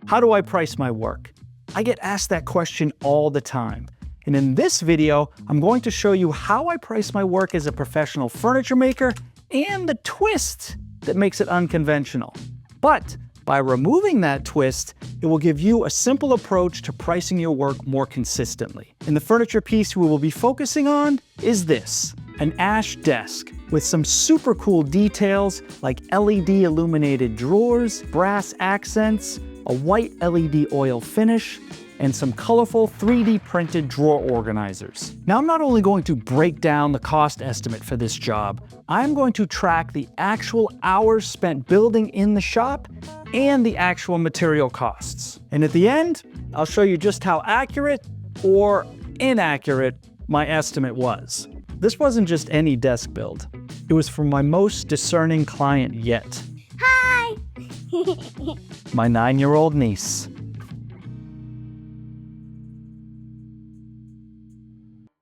How do I price my work? I get asked that question all the time. And in this video, I'm going to show you how I price my work as a professional furniture maker and the twist that makes it unconventional. But by removing that twist, it will give you a simple approach to pricing your work more consistently. And the furniture piece we will be focusing on is this, an ash desk with some super cool details like LED illuminated drawers, brass accents, a white LED oil finish, and some colorful 3D printed drawer organizers. Now, I'm not only going to break down the cost estimate for this job, I'm going to track the actual hours spent building in the shop and the actual material costs. And at the end, I'll show you just how accurate or inaccurate my estimate was. This wasn't just any desk build. It was from my most discerning client yet. Hi! My 9-year-old niece.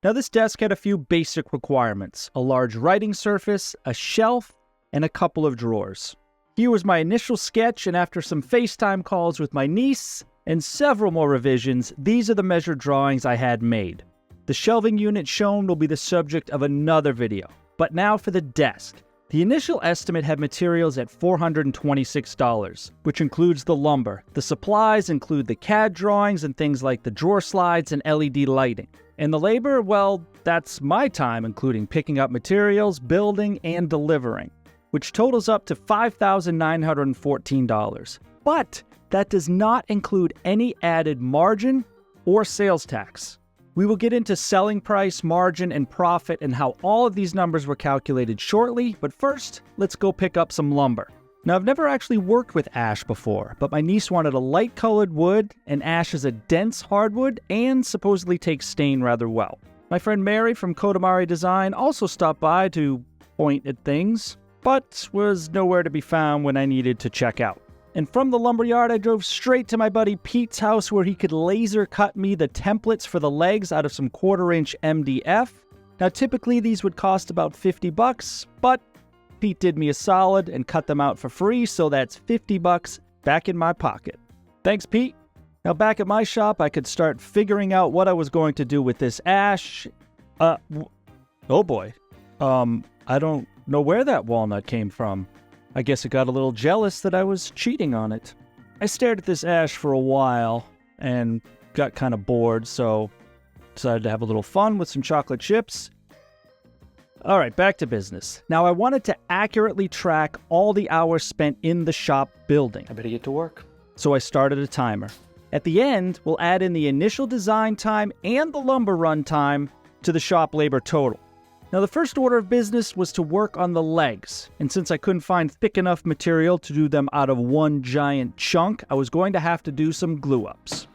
Now, this desk had a few basic requirements: a large writing surface, a shelf, and a couple of drawers. Here was my initial sketch, and after some FaceTime calls with my niece and several more revisions, these are the measured drawings I had made. The shelving unit shown will be the subject of another video. But now for the desk. The initial estimate had materials at $426, which includes the lumber. The supplies include the CAD drawings and things like the drawer slides and LED lighting. And the labor, well, that's my time, including picking up materials, building, and delivering, which totals up to $5,914. But that does not include any added margin or sales tax. We will get into selling price, margin, and profit and how all of these numbers were calculated shortly, but first, let's go pick up some lumber. Now, I've never actually worked with ash before, but my niece wanted a light-colored wood, and ash is a dense hardwood and supposedly takes stain rather well. My friend Mary from Kodamari Design also stopped by to point at things, but was nowhere to be found when I needed to check out. And from the lumberyard, I drove straight to my buddy Pete's house where he could laser cut me the templates for the legs out of some 1/4-inch MDF. Now, typically these would cost about $50, but Pete did me a solid and cut them out for free, so that's $50 back in my pocket. Thanks, Pete. Now, back at my shop, I could start figuring out what I was going to do with this ash. Oh boy. I don't know where that walnut came from. I guess it got a little jealous that I was cheating on it. I stared at this ash for a while and got kind of bored, so decided to have a little fun with some chocolate chips. All right, back to business. Now, I wanted to accurately track all the hours spent in the shop building. I better get to work. So I started a timer. At the end, we'll add in the initial design time and the lumber run time to the shop labor total. Now, the first order of business was to work on the legs, and since I couldn't find thick enough material to do them out of one giant chunk, I was going to have to do some glue-ups.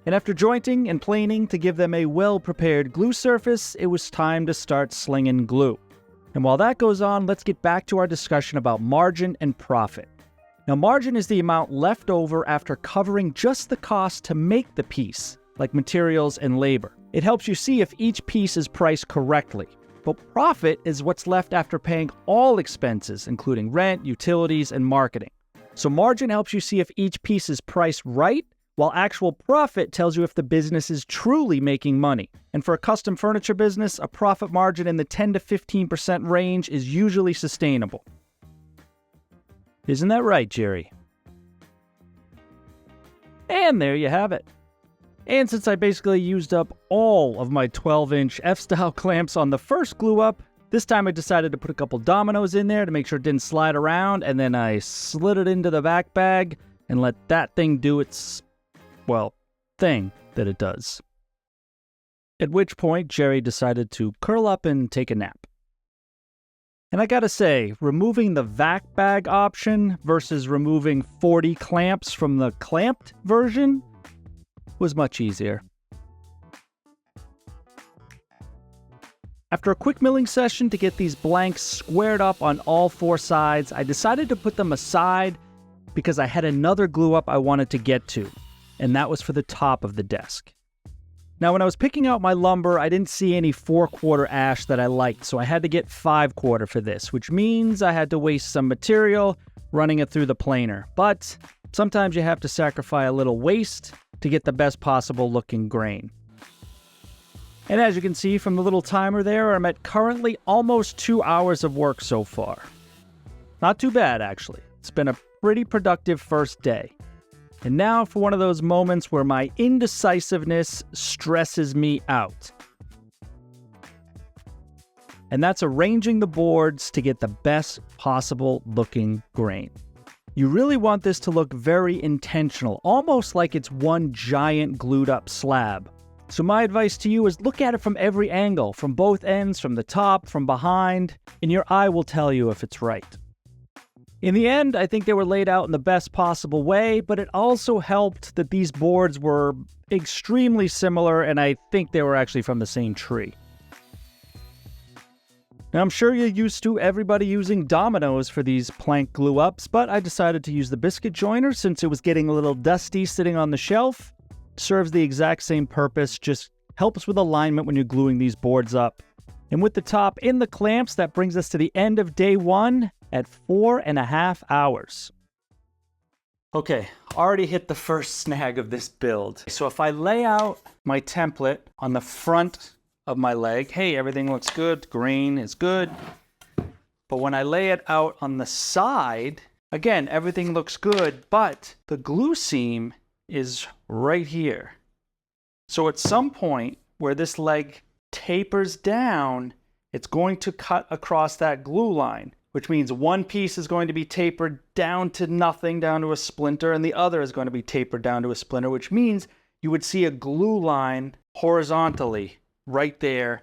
And after jointing and planing to give them a well-prepared glue surface, it was time to start slinging glue. And while that goes on, let's get back to our discussion about margin and profit. Now, margin is the amount left over after covering just the cost to make the piece, like materials and labor. It helps you see if each piece is priced correctly. But profit is what's left after paying all expenses, including rent, utilities, and marketing. So margin helps you see if each piece is priced right, while actual profit tells you if the business is truly making money. And for a custom furniture business, a profit margin in the 10 to 15% range is usually sustainable. Isn't that right, Jerry? And there you have it. And since I basically used up all of my 12-inch F-style clamps on the first glue-up, this time I decided to put a couple dominoes in there to make sure it didn't slide around, and then I slid it into the back bag and let that thing do its, well, thing that it does. At which point, Jerry decided to curl up and take a nap. And I gotta say, removing the vac bag option versus removing 40 clamps from the clamped version was much easier. After a quick milling session to get these blanks squared up on all 4 sides, I decided to put them aside because I had another glue up I wanted to get to, and that was for the top of the desk. Now, when I was picking out my lumber, I didn't see any 4/4 ash that I liked, so I had to get 5/4 for this, which means I had to waste some material running it through the planer. But Sometimes you have to sacrifice a little waste to get the best possible looking grain. And as you can see from the little timer there, I'm at currently almost 2 hours of work so far. Not too bad, actually. It's been a pretty productive first day. And now for one of those moments where my indecisiveness stresses me out. And that's arranging the boards to get the best possible looking grain. You really want this to look very intentional, almost like it's one giant glued up slab. So my advice to you is look at it from every angle, from both ends, from the top, from behind, and your eye will tell you if it's right. In the end, I think they were laid out in the best possible way, but it also helped that these boards were extremely similar, and I think they were actually from the same tree. Now, I'm sure you're used to everybody using dominoes for these plank glue-ups, but I decided to use the biscuit joiner since it was getting a little dusty sitting on the shelf. Serves the exact same purpose, just helps with alignment when you're gluing these boards up. And with the top in the clamps, that brings us to the end of day 1 at 4.5 hours. Okay, already hit the first snag of this build. So if I lay out my template on the front of my leg, hey, everything looks good, grain is good. But when I lay it out on the side, again, everything looks good, but the glue seam is right here. So at some point where this leg tapers down, it's going to cut across that glue line, which means one piece is going to be tapered down to nothing, down to a splinter, and the other is going to be tapered down to a splinter, which means you would see a glue line horizontally right there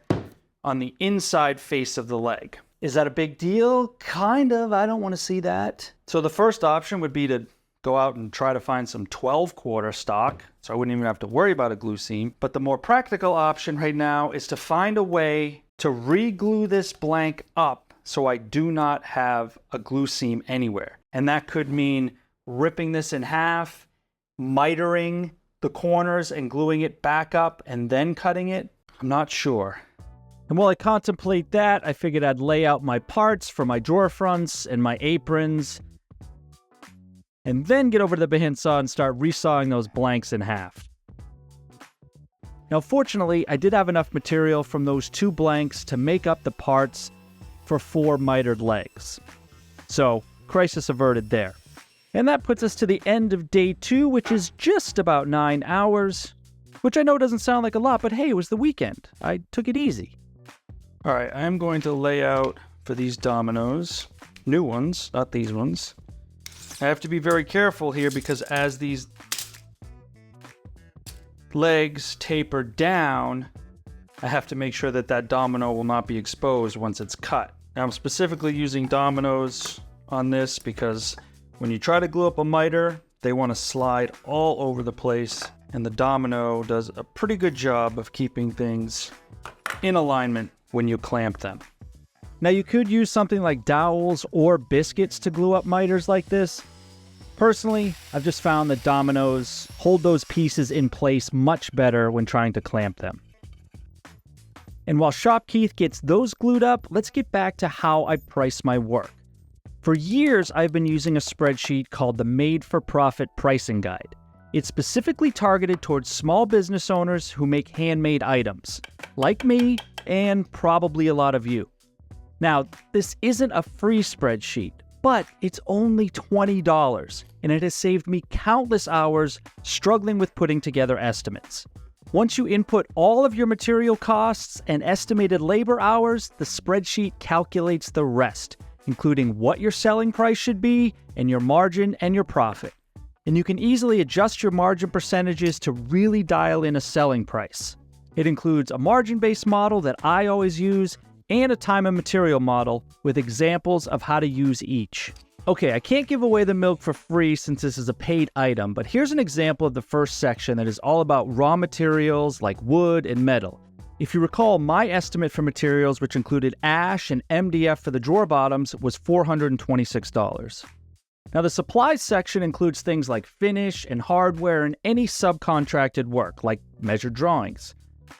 on the inside face of the leg. Is that a big deal? Kind of. I don't want to see that. So the first option would be to go out and try to find some 12-quarter stock, so I wouldn't even have to worry about a glue seam. But the more practical option right now is to find a way to re-glue this blank up so I do not have a glue seam anywhere. And that could mean ripping this in half, mitering the corners and gluing it back up and then cutting it. I'm not sure. And while I contemplate that, I figured I'd lay out my parts for my drawer fronts and my aprons, and then get over to the bandsaw and start resawing those blanks in half. Now, fortunately, I did have enough material from those 2 blanks to make up the parts for 4 mitered legs. So, crisis averted there. And that puts us to the end of day 2, which is just about 9 hours, which I know doesn't sound like a lot, but hey, it was the weekend. I took it easy. All right, I'm going to lay out for these dominoes, new ones, not these ones. I have to be very careful here because as these legs taper down, I have to make sure that that domino will not be exposed once it's cut. Now, I'm specifically using dominoes on this because when you try to glue up a miter, they want to slide all over the place, and the domino does a pretty good job of keeping things in alignment when you clamp them. Now, you could use something like dowels or biscuits to glue up miters like this. Personally, I've just found that dominoes hold those pieces in place much better when trying to clamp them. And while Shopkeith gets those glued up, let's get back to how I price my work. For years, I've been using a spreadsheet called the Made for Profit Pricing Guide. It's specifically targeted towards small business owners who make handmade items, like me and probably a lot of you. Now, this isn't a free spreadsheet, but it's only $20, and it has saved me countless hours struggling with putting together estimates. Once you input all of your material costs and estimated labor hours, the spreadsheet calculates the rest, including what your selling price should be and your margin and your profit. And you can easily adjust your margin percentages to really dial in a selling price. It includes a margin-based model that I always use and a time and material model with examples of how to use each. Okay, I can't give away the milk for free since this is a paid item, but here's an example of the first section that is all about raw materials like wood and metal. If you recall, my estimate for materials, which included ash and MDF for the drawer bottoms, was $426. Now, the supplies section includes things like finish and hardware and any subcontracted work, like measured drawings.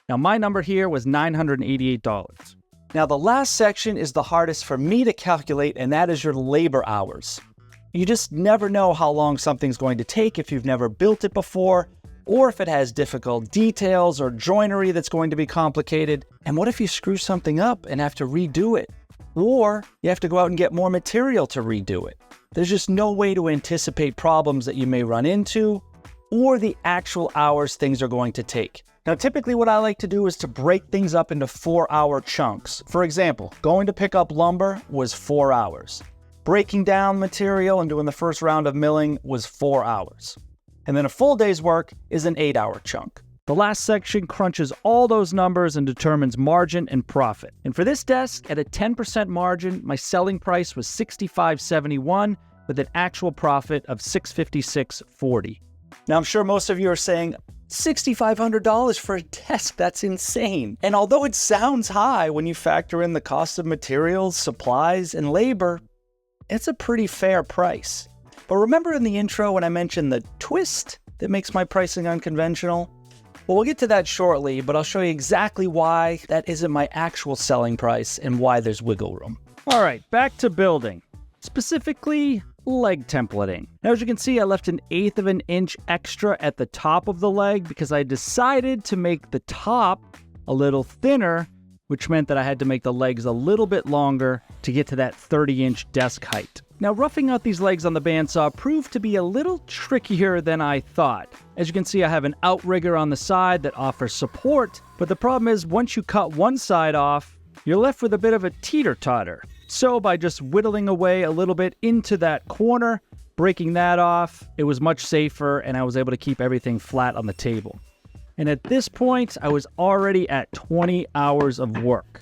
Now, my number here was $988. Now, the last section is the hardest for me to calculate, and that is your labor hours. You just never know how long something's going to take if you've never built it before, or if it has difficult details or joinery that's going to be complicated. And what if you screw something up and have to redo it? Or you have to go out and get more material to redo it. There's just no way to anticipate problems that you may run into, or the actual hours things are going to take. Now, typically what I like to do is to break things up into 4-hour chunks. For example, going to pick up lumber was 4 hours. Breaking down material and doing the first round of milling was 4 hours. And then a full day's work is an 8-hour chunk. The last section crunches all those numbers and determines margin and profit. And for this desk, at a 10% margin, my selling price was $65.71 with an actual profit of $656.40. Now, I'm sure most of you are saying, $6,500 for a desk, that's insane. And although it sounds high when you factor in the cost of materials, supplies, and labor, it's a pretty fair price. But remember in the intro when I mentioned the twist that makes my pricing unconventional? Well, we'll get to that shortly, but I'll show you exactly why that isn't my actual selling price and why there's wiggle room. All right, back to building. Specifically, leg templating. Now, as you can see, I left 1/8 of an inch extra at the top of the leg because I decided to make the top a little thinner, which meant that I had to make the legs a little bit longer to get to that 30-inch desk height. Now, roughing out these legs on the bandsaw proved to be a little trickier than I thought. As you can see, I have an outrigger on the side that offers support, but the problem is once you cut one side off, you're left with a bit of a teeter-totter. So by just whittling away a little bit into that corner, breaking that off, it was much safer and I was able to keep everything flat on the table. And at this point, I was already at 20 hours of work.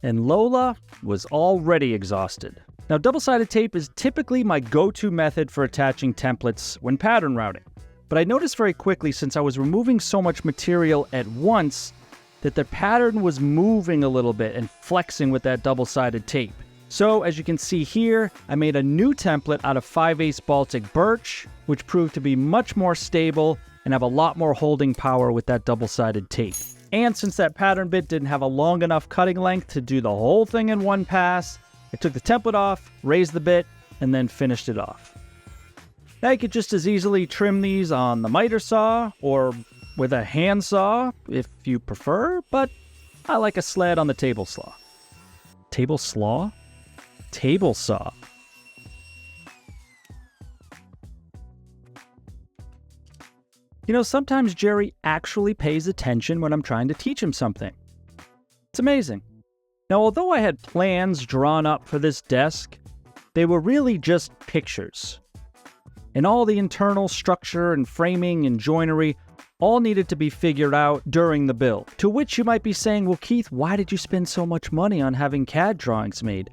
And Lola was already exhausted. Now, double-sided tape is typically my go-to method for attaching templates when pattern routing. But I noticed very quickly, since I was removing so much material at once, that the pattern was moving a little bit and flexing with that double-sided tape. So, as you can see here, I made a new template out of 5/8 Baltic birch, which proved to be much more stable and have a lot more holding power with that double-sided tape. And since that pattern bit didn't have a long enough cutting length to do the whole thing in one pass, I took the template off, raised the bit, and then finished it off. Now you could just as easily trim these on the miter saw or with a hand saw if you prefer, but I like a sled on the table saw. Table saw? Table saw. You know, sometimes Jerry actually pays attention when I'm trying to teach him something. It's amazing. Now, although I had plans drawn up for this desk, they were really just pictures. And all the internal structure and framing and joinery all needed to be figured out during the build. To which you might be saying, well, Keith, why did you spend so much money on having CAD drawings made?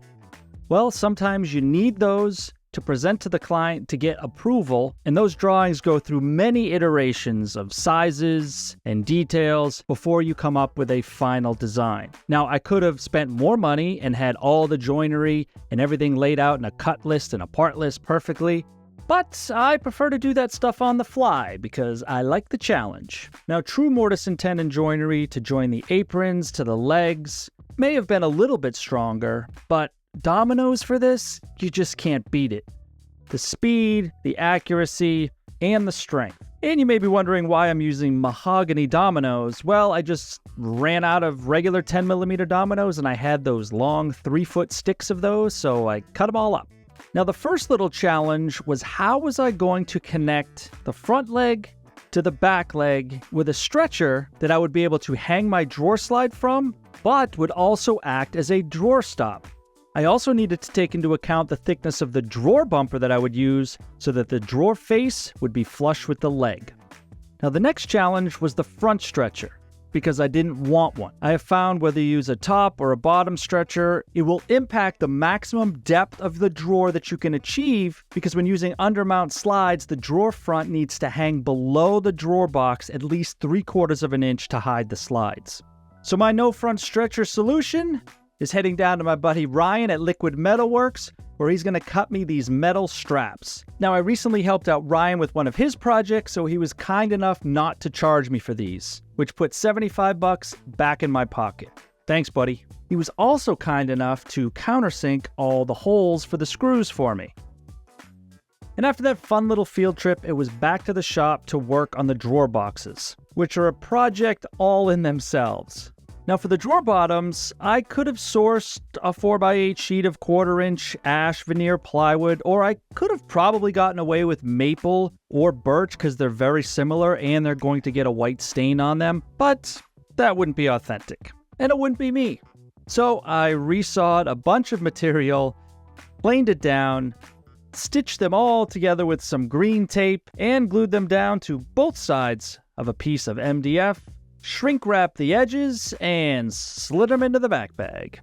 Well, sometimes you need those to present to the client to get approval, and those drawings go through many iterations of sizes and details before you come up with a final design. Now, I could have spent more money and had all the joinery and everything laid out in a cut list and a part list perfectly, but I prefer to do that stuff on the fly because I like the challenge. Now, true mortise and tenon joinery to join the aprons to the legs may have been a little bit stronger, but dominoes for this, you just can't beat it. The speed, the accuracy, and the strength. And you may be wondering why I'm using mahogany dominoes. Well, I just ran out of regular 10mm dominoes and I had those long 3-foot sticks of those, so I cut them all up. Now, the first little challenge was how was I going to connect the front leg to the back leg with a stretcher that I would be able to hang my drawer slide from, but would also act as a drawer stop. I also needed to take into account the thickness of the drawer bumper that I would use so that the drawer face would be flush with the leg. Now, the next challenge was the front stretcher, because I didn't want one. I have found whether you use a top or a bottom stretcher, it will impact the maximum depth of the drawer that you can achieve, because when using undermount slides, the drawer front needs to hang below the drawer box at least 3/4 of an inch to hide the slides. So my no front stretcher solution is heading down to my buddy Ryan at Liquid Metal Works, where he's going to cut me these metal straps. Now, I recently helped out Ryan with one of his projects, so he was kind enough not to charge me for these, which put $75 back in my pocket. Thanks, buddy. He was also kind enough to countersink all the holes for the screws for me. And after that fun little field trip, it was back to the shop to work on the drawer boxes, which are a project all in themselves. Now for the drawer bottoms, I could have sourced a 4x8 sheet of 1/4-inch ash veneer plywood, or I could have probably gotten away with maple or birch because they're very similar and they're going to get a white stain on them, but that wouldn't be authentic, and it wouldn't be me. So I resawed a bunch of material, planed it down, stitched them all together with some green tape, and glued them down to both sides of a piece of MDF, shrink wrapped the edges, and slid them into the back bag.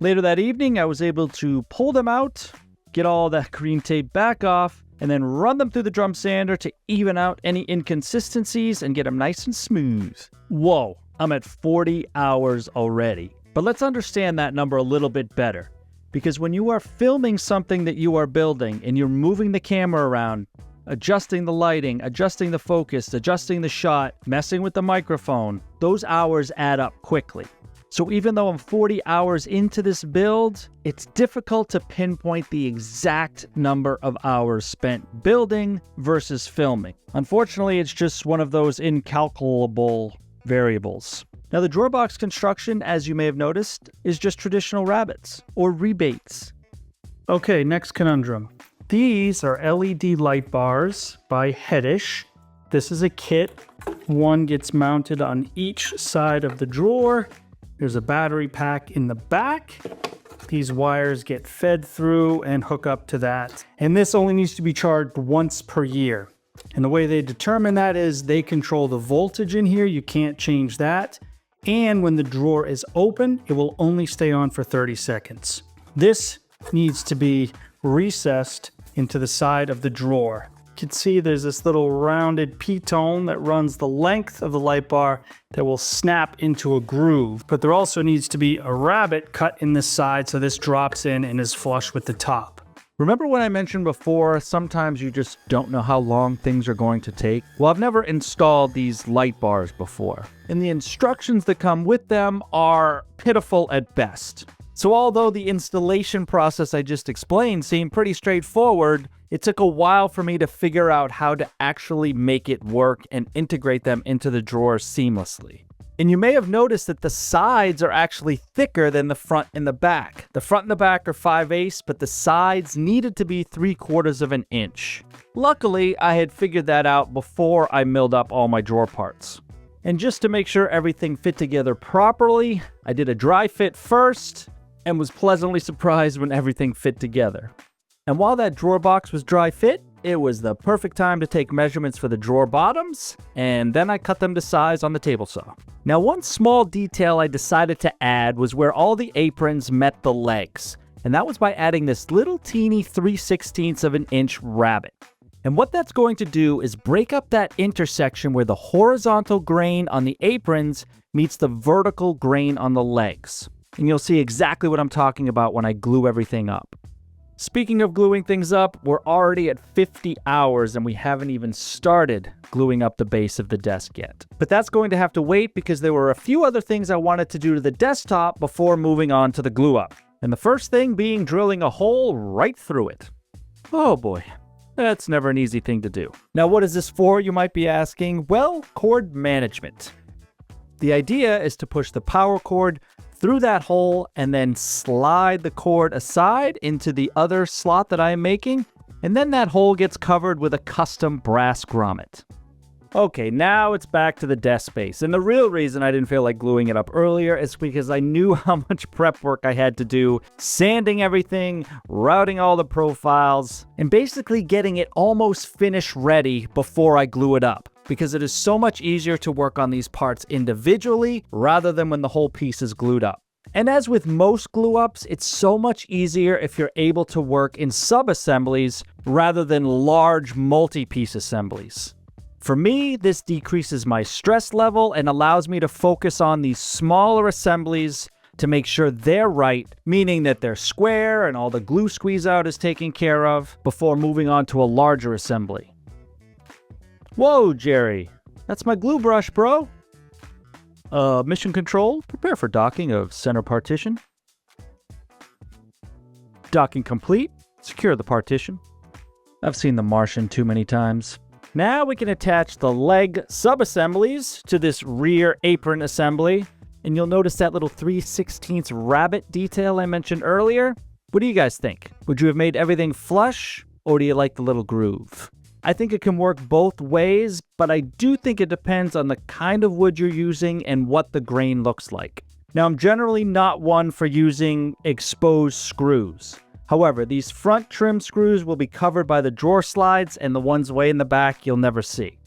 Later that evening, I was able to pull them out, get all that green tape back off, and then run them through the drum sander to even out any inconsistencies and get them nice and smooth. Whoa, I'm at 40 hours already. But let's understand that number a little bit better. Because when you are filming something that you are building and you're moving the camera around, adjusting the lighting, adjusting the focus, adjusting the shot, messing with the microphone, those hours add up quickly. So even though I'm 40 hours into this build, it's difficult to pinpoint the exact number of hours spent building versus filming. Unfortunately, it's just one of those incalculable variables. Now the drawer box construction, as you may have noticed, is just traditional rabbets or rebates. Okay, next conundrum. These are LED light bars by Headish. This is a kit. One gets mounted on each side of the drawer. There's a battery pack in the back. These wires get fed through and hook up to that. And this only needs to be charged once per year. And the way they determine that is they control the voltage in here. You can't change that. And when the drawer is open, it will only stay on for 30 seconds. This needs to be recessed into the side of the drawer. You can see there's this little rounded piton that runs the length of the light bar that will snap into a groove. But there also needs to be a rabbet cut in this side so this drops in and is flush with the top. Remember when I mentioned before, sometimes you just don't know how long things are going to take? Well, I've never installed these light bars before, and the instructions that come with them are pitiful at best. So although the installation process I just explained seemed pretty straightforward, it took a while for me to figure out how to actually make it work and integrate them into the drawers seamlessly. And you may have noticed that the sides are actually thicker than the front and the back. The front and the back are 5/8, but the sides needed to be 3/4 of an inch. Luckily, I had figured that out before I milled up all my drawer parts. And just to make sure everything fit together properly, I did a dry fit first and was pleasantly surprised when everything fit together. And while that drawer box was dry fit, it was the perfect time to take measurements for the drawer bottoms, and then I cut them to size on the table saw. Now, one small detail I decided to add was where all the aprons met the legs, and that was by adding this little teeny 3/16 of an inch rabbet. And what that's going to do is break up that intersection where the horizontal grain on the aprons meets the vertical grain on the legs. And you'll see exactly what I'm talking about when I glue everything up. Speaking of gluing things up, we're already at 50 hours and we haven't even started gluing up the base of the desk yet. But that's going to have to wait because there were a few other things I wanted to do to the desktop before moving on to the glue up. And the first thing being drilling a hole right through it. Oh boy, that's never an easy thing to do. Now what is this for, you might be asking? Well, cord management. The idea is to push the power cord through that hole and then slide the cord aside into the other slot that I am making, and then that hole gets covered with a custom brass grommet. Okay, now it's back to the desk space, and the real reason I didn't feel like gluing it up earlier is because I knew how much prep work I had to do, sanding everything, routing all the profiles, and basically getting it almost finish ready before I glue it up. Because it is so much easier to work on these parts individually rather than when the whole piece is glued up. And as with most glue ups, it's so much easier if you're able to work in sub-assemblies rather than large multi-piece assemblies. For me, this decreases my stress level and allows me to focus on these smaller assemblies to make sure they're right, meaning that they're square and all the glue squeeze out is taken care of before moving on to a larger assembly. Whoa, Jerry. That's my glue brush, bro. Mission control, prepare for docking of center partition. Docking complete, secure the partition. I've seen The Martian too many times. Now we can attach the leg sub-assemblies to this rear apron assembly. And you'll notice that little 3/16 rabbet detail I mentioned earlier. What do you guys think? Would you have made everything flush, or do you like the little groove? I think it can work both ways, but I do think it depends on the kind of wood you're using and what the grain looks like. Now, I'm generally not one for using exposed screws. However, these front trim screws will be covered by the drawer slides, and the ones way in the back you'll never see.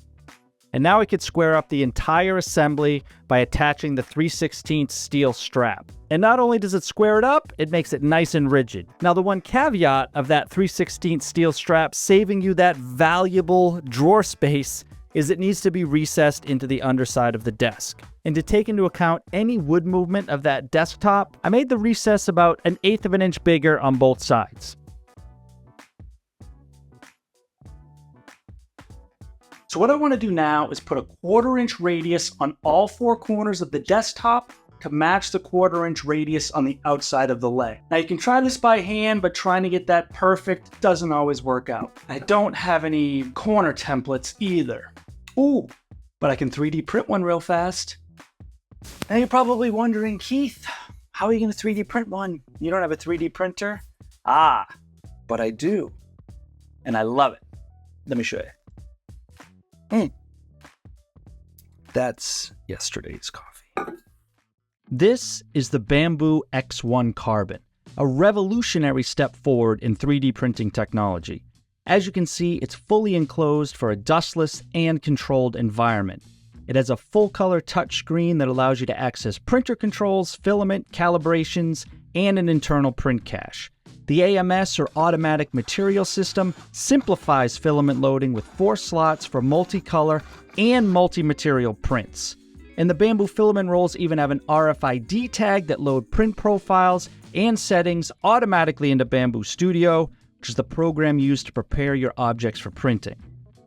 And now we could square up the entire assembly by attaching the 3/16 steel strap. And not only does it square it up, it makes it nice and rigid. Now, the one caveat of that 3/16 steel strap saving you that valuable drawer space is it needs to be recessed into the underside of the desk. And to take into account any wood movement of that desktop, I made the recess about 1/8 of an inch bigger on both sides. So what I want to do now is put a 1/4 inch radius on all 4 corners of the desktop to match the 1/4 inch radius on the outside of the leg. Now you can try this by hand, but trying to get that perfect doesn't always work out. I don't have any corner templates either. Ooh, but I can 3D print one real fast. Now you're probably wondering, Keith, how are you going to 3D print one? You don't have a 3D printer? Ah, but I do. And I love it. Let me show you. That's yesterday's coffee. This is the Bamboo X1 Carbon, a revolutionary step forward in 3D printing technology. As you can see, it's fully enclosed for a dustless and controlled environment. It has a full-color touchscreen that allows you to access printer controls, filament, calibrations, and an internal print cache. The AMS, or Automatic Material System, simplifies filament loading with 4 slots for multicolor and multi-material prints. And the Bamboo filament rolls even have an RFID tag that load print profiles and settings automatically into Bamboo Studio, which is the program used to prepare your objects for printing.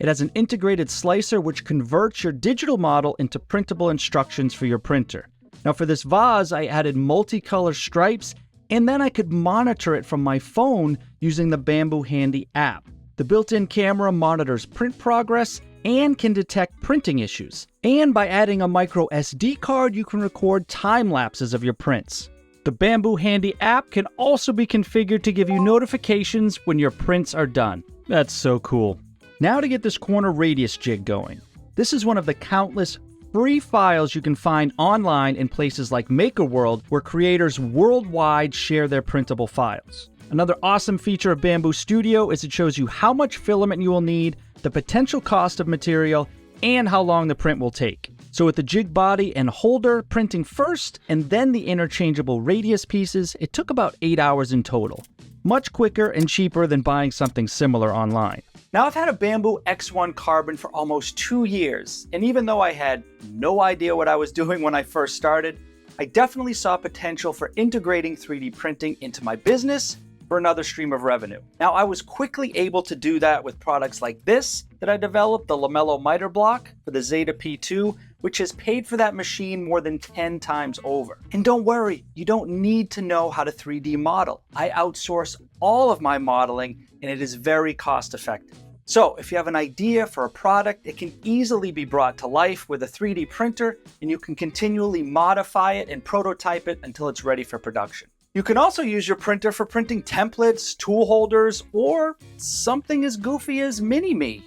It has an integrated slicer which converts your digital model into printable instructions for your printer. Now for this vase, I added multicolor stripes, and then I could monitor it from my phone using the Bamboo Handy app. The built-in camera monitors print progress and can detect printing issues. And by adding a micro SD card, you can record time lapses of your prints. The Bamboo Handy app can also be configured to give you notifications when your prints are done. That's so cool. Now to get this corner radius jig going. This is one of the countless free files you can find online in places like MakerWorld, where creators worldwide share their printable files. Another awesome feature of Bamboo Studio is it shows you how much filament you will need, the potential cost of material, and how long the print will take. So with the jig body and holder printing first, and then the interchangeable radius pieces, it took about 8 hours in total. Much quicker and cheaper than buying something similar online. Now I've had a Bamboo X1 Carbon for almost 2 years, and even though I had no idea what I was doing when I first started, I definitely saw potential for integrating 3D printing into my business for another stream of revenue. Now I was quickly able to do that with products like this that I developed, the Lamello miter block for the Zeta P2, which has paid for that machine more than 10 times over. And don't worry, you don't need to know how to 3D model. I outsource all of my modeling, and it is very cost effective. So if you have an idea for a product, it can easily be brought to life with a 3D printer, and you can continually modify it and prototype it until it's ready for production. You can also use your printer for printing templates, tool holders, or something as goofy as Mini-Me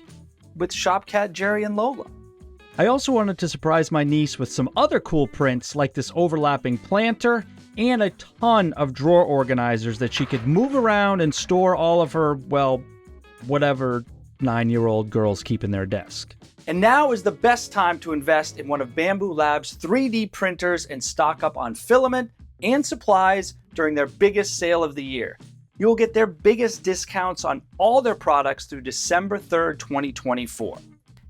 with Shopcat Jerry and Lola. I also wanted to surprise my niece with some other cool prints like this overlapping planter and a ton of drawer organizers that she could move around and store all of her, well, whatever 9-year-old girls keep in their desk. And now is the best time to invest in one of Bamboo Labs' 3D printers and stock up on filament and supplies during their biggest sale of the year. You will get their biggest discounts on all their products through December 3rd, 2024.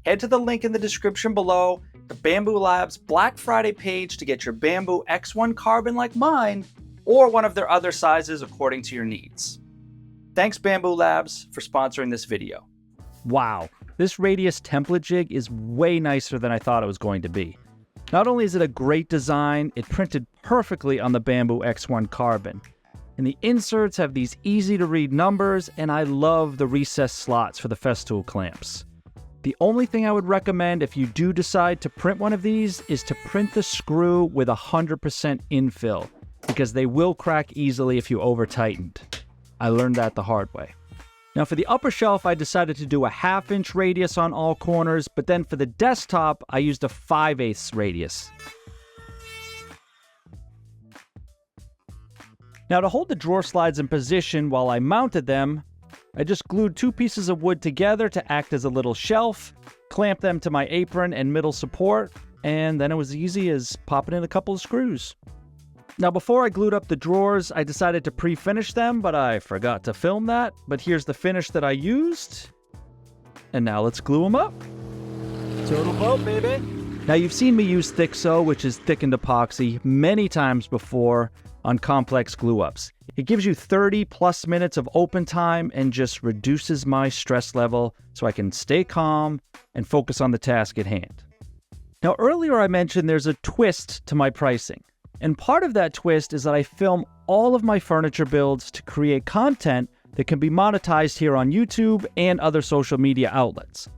Head to the link in the description below, the Bamboo Labs Black Friday page, to get your Bamboo X1 Carbon like mine, or one of their other sizes according to your needs. Thanks Bamboo Labs for sponsoring this video. Wow, this radius template jig is way nicer than I thought it was going to be. Not only is it a great design, it printed perfectly on the Bamboo X1 Carbon. And the inserts have these easy-to-read numbers, and I love the recessed slots for the Festool clamps. The only thing I would recommend if you do decide to print one of these is to print the screw with 100% infill, because they will crack easily if you over-tightened. I learned that the hard way. Now for the upper shelf, I decided to do a 1/2 inch radius on all corners, but then for the desktop, I used a 5/8 radius. Now to hold the drawer slides in position while I mounted them, I just glued 2 pieces of wood together to act as a little shelf, clamped them to my apron and middle support, and then it was easy as popping in a couple of screws. Now before I glued up the drawers, I decided to pre-finish them, but I forgot to film that. But here's the finish that I used. And now let's glue them up. Total boat, baby. Now you've seen me use Thixo, which is thickened epoxy, many times before on complex glue-ups. It gives you 30 plus minutes of open time and just reduces my stress level so I can stay calm and focus on the task at hand. Now earlier I mentioned there's a twist to my pricing. And part of that twist is that I film all of my furniture builds to create content that can be monetized here on YouTube and other social media outlets.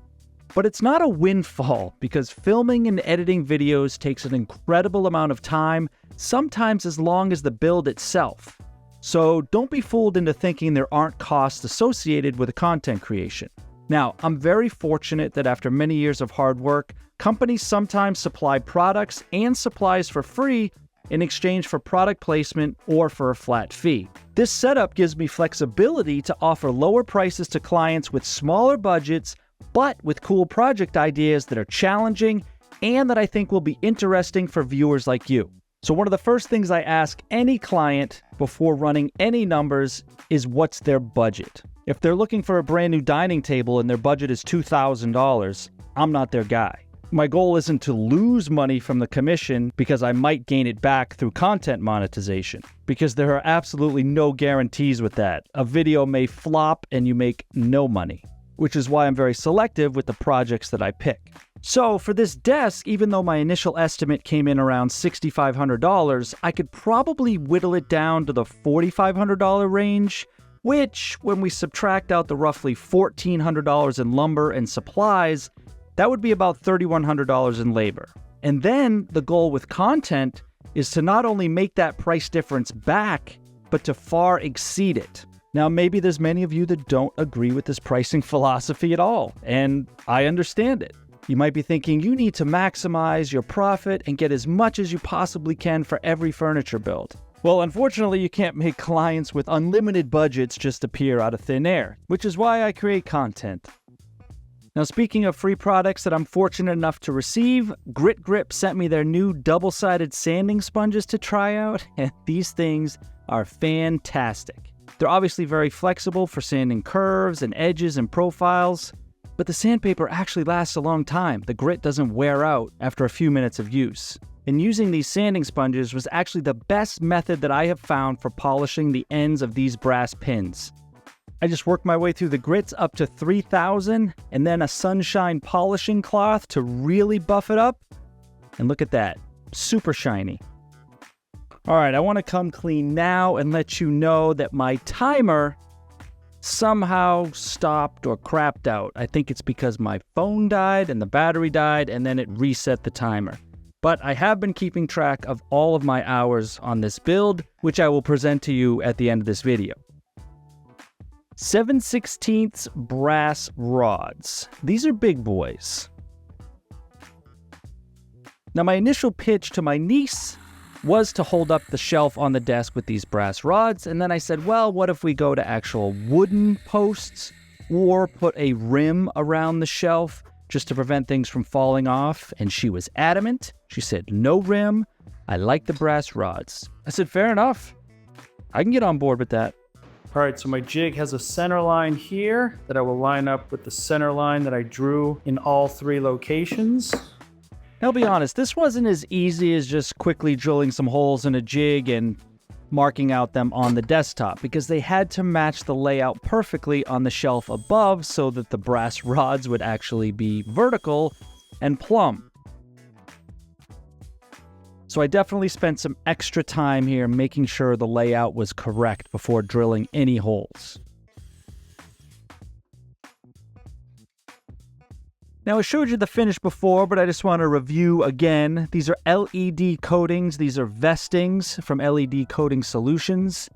But it's not a windfall because filming and editing videos takes an incredible amount of time, sometimes as long as the build itself. So don't be fooled into thinking there aren't costs associated with content creation. Now, I'm very fortunate that after many years of hard work, companies sometimes supply products and supplies for free in exchange for product placement or for a flat fee. This setup gives me flexibility to offer lower prices to clients with smaller budgets, but with cool project ideas that are challenging and that I think will be interesting for viewers like you. So one of the first things I ask any client before running any numbers is what's their budget. If they're looking for a brand new dining table and their budget is $2,000, I'm not their guy. My goal isn't to lose money from the commission because I might gain it back through content monetization, because there are absolutely no guarantees with that. A video may flop and you make no money, which is why I'm very selective with the projects that I pick. So for this desk, even though my initial estimate came in around $6,500, I could probably whittle it down to the $4,500 range, which, when we subtract out the roughly $1,400 in lumber and supplies, that would be about $3,100 in labor. And then the goal with content is to not only make that price difference back, but to far exceed it. Now, maybe there's many of you that don't agree with this pricing philosophy at all, and I understand it. You might be thinking you need to maximize your profit and get as much as you possibly can for every furniture build. Well, unfortunately, you can't make clients with unlimited budgets just appear out of thin air, which is why I create content. Now, speaking of free products that I'm fortunate enough to receive, Grit Grip sent me their new double-sided sanding sponges to try out, and these things are fantastic. They're obviously very flexible for sanding curves and edges and profiles, but the sandpaper actually lasts a long time. The grit doesn't wear out after a few minutes of use. And using these sanding sponges was actually the best method that I have found for polishing the ends of these brass pins. I just worked my way through the grits up to 3,000 and then a sunshine polishing cloth to really buff it up. And look at that, super shiny. All right, I want to come clean now and let you know that my timer somehow stopped or crapped out. I think it's because my phone died and the battery died and then it reset the timer. But I have been keeping track of all of my hours on this build, which I will present to you at the end of this video. 7/16 brass rods. These are big boys. Now, my initial pitch to my niece was to hold up the shelf on the desk with these brass rods, and then I said, well, what if we go to actual wooden posts or put a rim around the shelf just to prevent things from falling off? And she was adamant. She said, no rim. I like the brass rods. I said, fair enough. I can get on board with that. All right, so my jig has a center line here that I will line up with the center line that I drew in all 3 locations. Now, I'll be honest, this wasn't as easy as just quickly drilling some holes in a jig and marking out them on the desktop, because they had to match the layout perfectly on the shelf above so that the brass rods would actually be vertical and plumb. So I definitely spent some extra time here making sure the layout was correct before drilling any holes. Now, I showed you the finish before, but I just want to review again. These are LED coatings. These are vestings from LED Coating Solutions.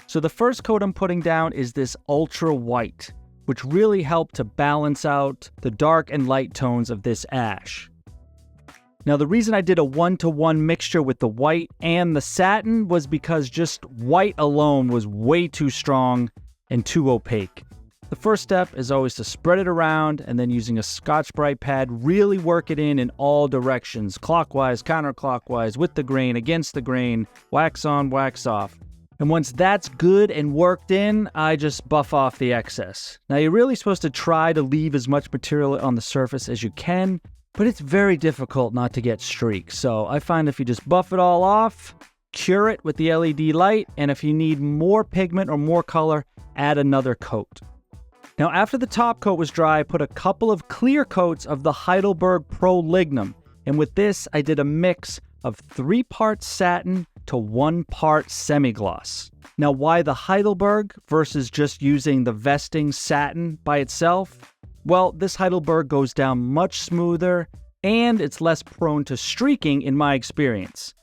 So the first coat I'm putting down is this ultra white, which really helped to balance out the dark and light tones of this ash. Now, the reason I did a 1-to-1 mixture with the white and the satin was because just white alone was way too strong and too opaque. The first step is always to spread it around and then using a Scotch-Brite pad, really work it in all directions, clockwise, counterclockwise, with the grain, against the grain, wax on, wax off. And once that's good and worked in, I just buff off the excess. Now, you're really supposed to try to leave as much material on the surface as you can, but it's very difficult not to get streaks. So I find if you just buff it all off, cure it with the LED light, and if you need more pigment or more color, add another coat. Now, after the top coat was dry, I put a couple of clear coats of the Heidelberg Pro Lignum. And with this, I did a mix of 3 parts satin to 1 part semi-gloss. Now, why the Heidelberg versus just using the vesting satin by itself? Well, this Heidelberg goes down much smoother and it's less prone to streaking in my experience.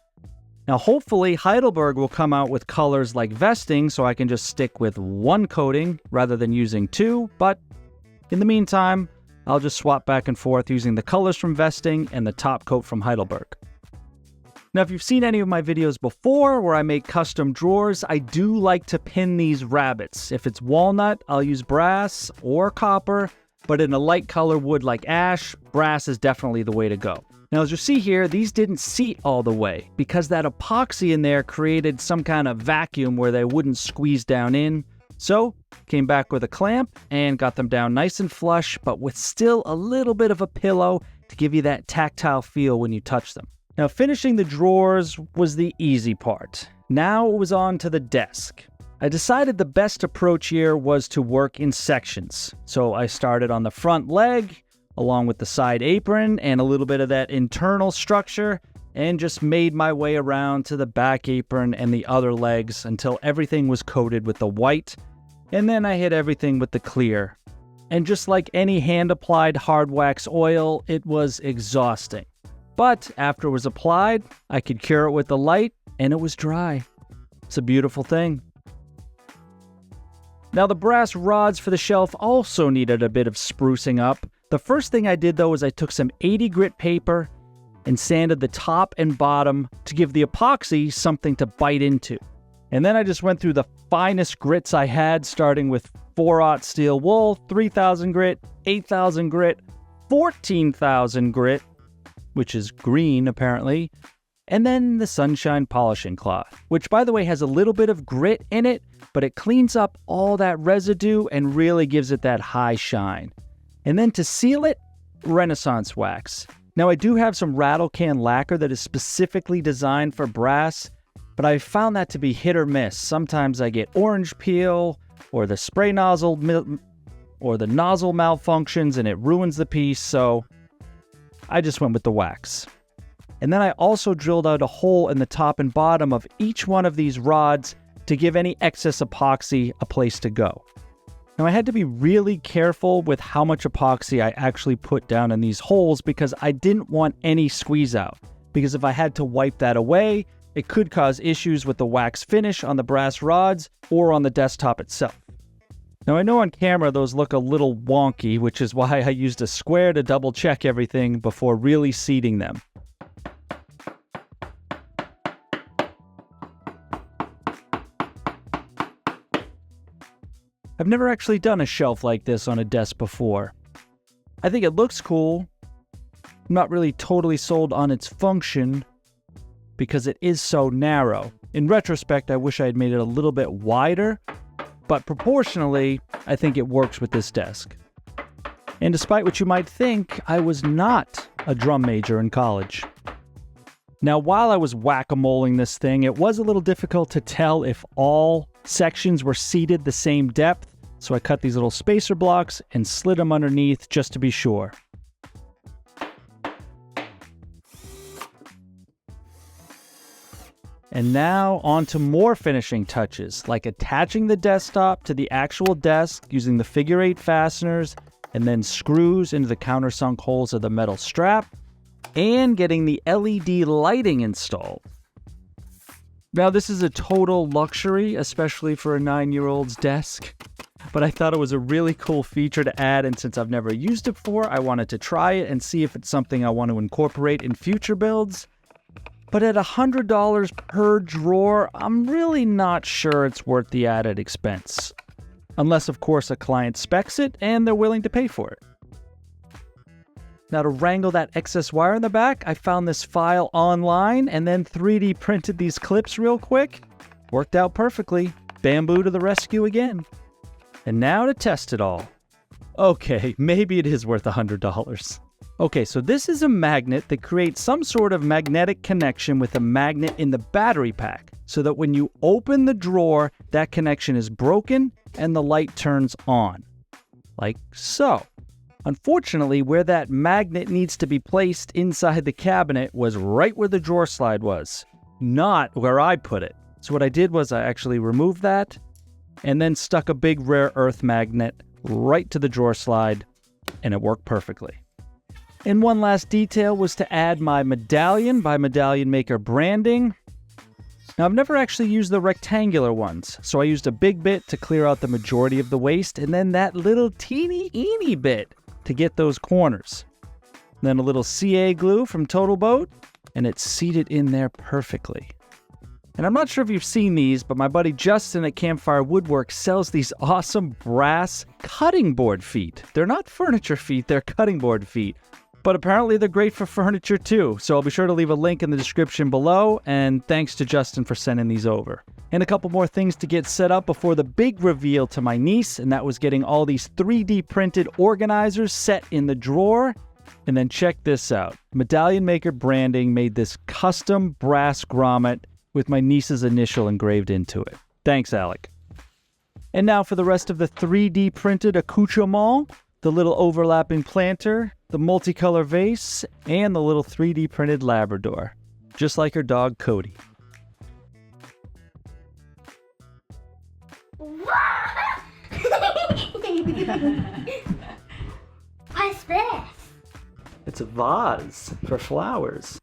Now, hopefully Heidelberg will come out with colors like vesting so I can just stick with 1 coating rather than using 2, but in the meantime, I'll just swap back and forth using the colors from vesting and the top coat from Heidelberg. Now, if you've seen any of my videos before where I make custom drawers, I do like to pin these rabbets. If it's walnut, I'll use brass or copper, but in a light color wood like ash, brass is definitely the way to go. Now, as you see here, these didn't seat all the way because that epoxy in there created some kind of vacuum where they wouldn't squeeze down in. So, came back with a clamp and got them down nice and flush, but with still a little bit of a pillow to give you that tactile feel when you touch them. Now, finishing the drawers was the easy part. Now it was on to the desk. I decided the best approach here was to work in sections. So I started on the front leg, along with the side apron and a little bit of that internal structure, and just made my way around to the back apron and the other legs until everything was coated with the white, and then I hit everything with the clear. And just like any hand-applied hard wax oil, it was exhausting. But after it was applied, I could cure it with the light, and it was dry. It's a beautiful thing. Now, the brass rods for the shelf also needed a bit of sprucing up. The first thing I did, though, was I took some 80 grit paper and sanded the top and bottom to give the epoxy something to bite into. And then I just went through the finest grits I had, starting with 4/0 steel wool, 3000 grit, 8000 grit, 14,000 grit, which is green apparently, and then the sunshine polishing cloth, which by the way has a little bit of grit in it, but it cleans up all that residue and really gives it that high shine. And then to seal it, Renaissance wax. Now, I do have some rattle can lacquer that is specifically designed for brass, but I found that to be hit or miss. Sometimes I get orange peel, or the spray nozzle, or the nozzle malfunctions and it ruins the piece, so I just went with the wax. And then I also drilled out a hole in the top and bottom of each one of these rods to give any excess epoxy a place to go. Now, I had to be really careful with how much epoxy I actually put down in these holes because I didn't want any squeeze out. Because if I had to wipe that away, it could cause issues with the wax finish on the brass rods or on the desktop itself. Now, I know on camera those look a little wonky, which is why I used a square to double check everything before really seating them. I've never actually done a shelf like this on a desk before. I think it looks cool. I'm not really totally sold on its function because it is so narrow. In retrospect, I wish I had made it a little bit wider, but proportionally, I think it works with this desk. And despite what you might think, I was not a drum major in college. Now, while I was whack-a-moling this thing, it was a little difficult to tell if all sections were seated the same depth, so I cut these little spacer blocks and slid them underneath just to be sure. And now on to more finishing touches, like attaching the desktop to the actual desk using the figure 8 fasteners and then screws into the countersunk holes of the metal strap, and getting the LED lighting installed. Now this is a total luxury, especially for a 9-year-old's desk, but I thought it was a really cool feature to add, and since I've never used it before, I wanted to try it and see if it's something I want to incorporate in future builds. But at $100 per drawer, I'm really not sure it's worth the added expense. Unless, of course, a client specs it and they're willing to pay for it. Now, to wrangle that excess wire in the back, I found this file online and then 3D printed these clips real quick. Worked out perfectly. Bamboo to the rescue again. And now to test it all. Okay, maybe it is worth $100. Okay, so this is a magnet that creates some sort of magnetic connection with a magnet in the battery pack, so that when you open the drawer, that connection is broken and the light turns on. Like so. Unfortunately, where that magnet needs to be placed inside the cabinet was right where the drawer slide was, not where I put it. So what I did was I actually removed that and then stuck a big rare earth magnet right to the drawer slide, and it worked perfectly. And one last detail was to add my medallion by Medallion Maker branding. Now, I've never actually used the rectangular ones, so I used a big bit to clear out the majority of the waste, and then that little teeny bit to get those corners. Then a little CA glue from Total Boat, and it's seated in there perfectly. And I'm not sure if you've seen these, but my buddy Justin at Campfire Woodwork sells these awesome brass cutting board feet. They're not furniture feet, they're cutting board feet. But apparently they're great for furniture too, so I'll be sure to leave a link in the description below, and thanks to Justin for sending these over. And a couple more things to get set up before the big reveal to my niece, and that was getting all these 3D printed organizers set in the drawer. And then check this out. Medallion Maker branding made this custom brass grommet with my niece's initial engraved into it. Thanks, Alec. And now for the rest of the 3D printed accoutrement, the little overlapping planter, the multicolor vase, and the little 3D printed Labrador, just like her dog Cody. What's this? It's a vase for flowers.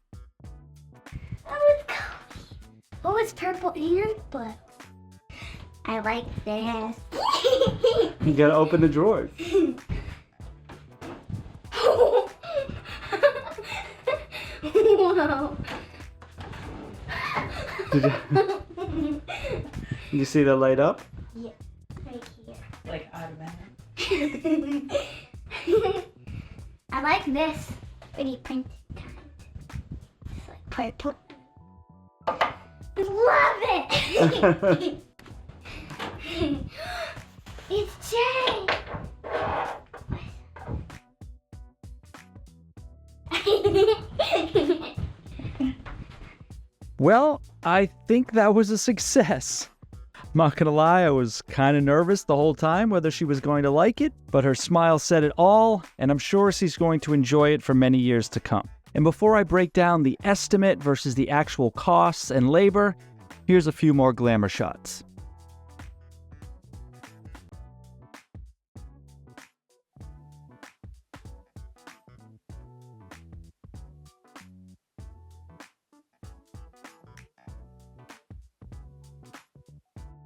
Oh, it's purple and blue. I like this. You gotta open the drawers. Whoa. Did you see that light up? Yeah, right here. Like automatic. I like this 3D printed kind. It's like purple. Love it! It's Jay! Well, I think that was a success. Not gonna lie, I was kind of nervous the whole time whether she was going to like it, but her smile said it all, and I'm sure she's going to enjoy it for many years to come. And before I break down the estimate versus the actual costs and labor, here's a few more glamour shots.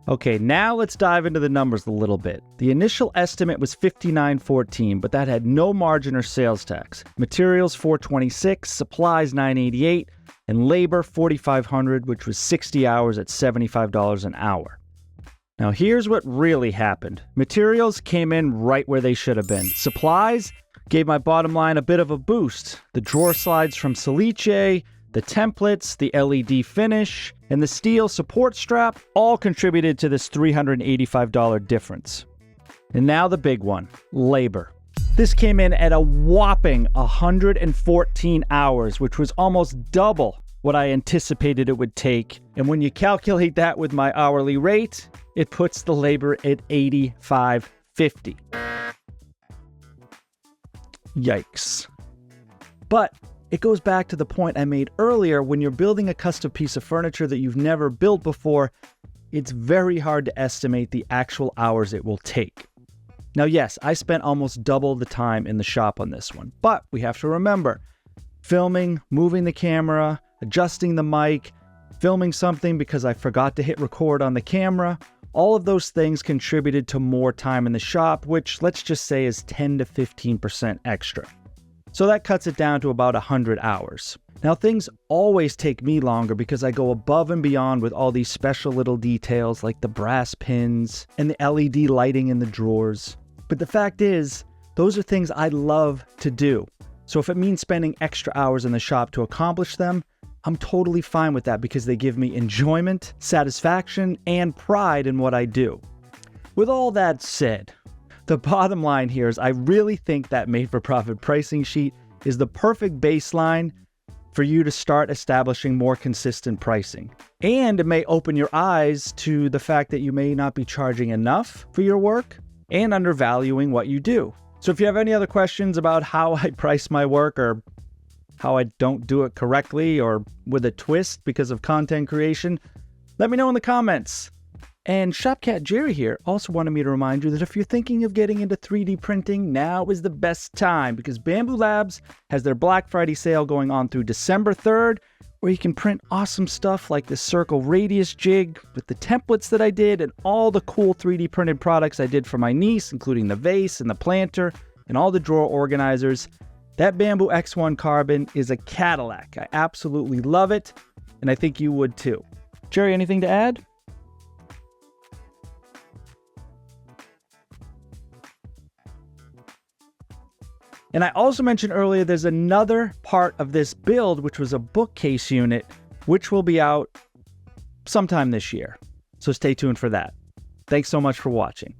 Okay, now let's dive into the numbers a little bit. The initial estimate was $59.14, but that had no margin or sales tax. Materials $426, supplies $988, and labor $4,500, which was 60 hours at $75 an hour. Now here's what really happened. Materials came in right where they should have been. Supplies gave my bottom line a bit of a boost. The drawer slides from Celiche, the templates, the LED finish, and the steel support strap all contributed to this $385 difference. And now the big one, labor. This came in at a whopping 114 hours, which was almost double what I anticipated it would take. And when you calculate that with my hourly rate, it puts the labor at $85.50. Yikes. But It goes back to the point I made earlier. When you're building a custom piece of furniture that you've never built before, it's very hard to estimate the actual hours it will take. Now, yes, I spent almost double the time in the shop on this one, but we have to remember, filming, moving the camera, adjusting the mic, filming something because I forgot to hit record on the camera, all of those things contributed to more time in the shop, which let's just say is 10 to 15% extra. So that cuts it down to about 100 hours. Now, things always take me longer because I go above and beyond with all these special little details like the brass pins and the LED lighting in the drawers. But the fact is, those are things I love to do. So if it means spending extra hours in the shop to accomplish them, I'm totally fine with that because they give me enjoyment, satisfaction, and pride in what I do. With all that said, the bottom line here is I really think that made-for-profit pricing sheet is the perfect baseline for you to start establishing more consistent pricing. And it may open your eyes to the fact that you may not be charging enough for your work and undervaluing what you do. So if you have any other questions about how I price my work or how I don't do it correctly or with a twist because of content creation, let me know in the comments. And Shopcat Jerry here also wanted me to remind you that if you're thinking of getting into 3D printing, now is the best time because Bamboo Labs has their Black Friday sale going on through December 3rd, where you can print awesome stuff like this circle radius jig with the templates that I did and all the cool 3D printed products I did for my niece, including the vase and the planter and all the drawer organizers. That Bamboo X1 Carbon is a Cadillac. I absolutely love it, and I think you would too. Jerry, anything to add? And I also mentioned earlier there's another part of this build, which was a bookcase unit, which will be out sometime this year. So stay tuned for that. Thanks so much for watching.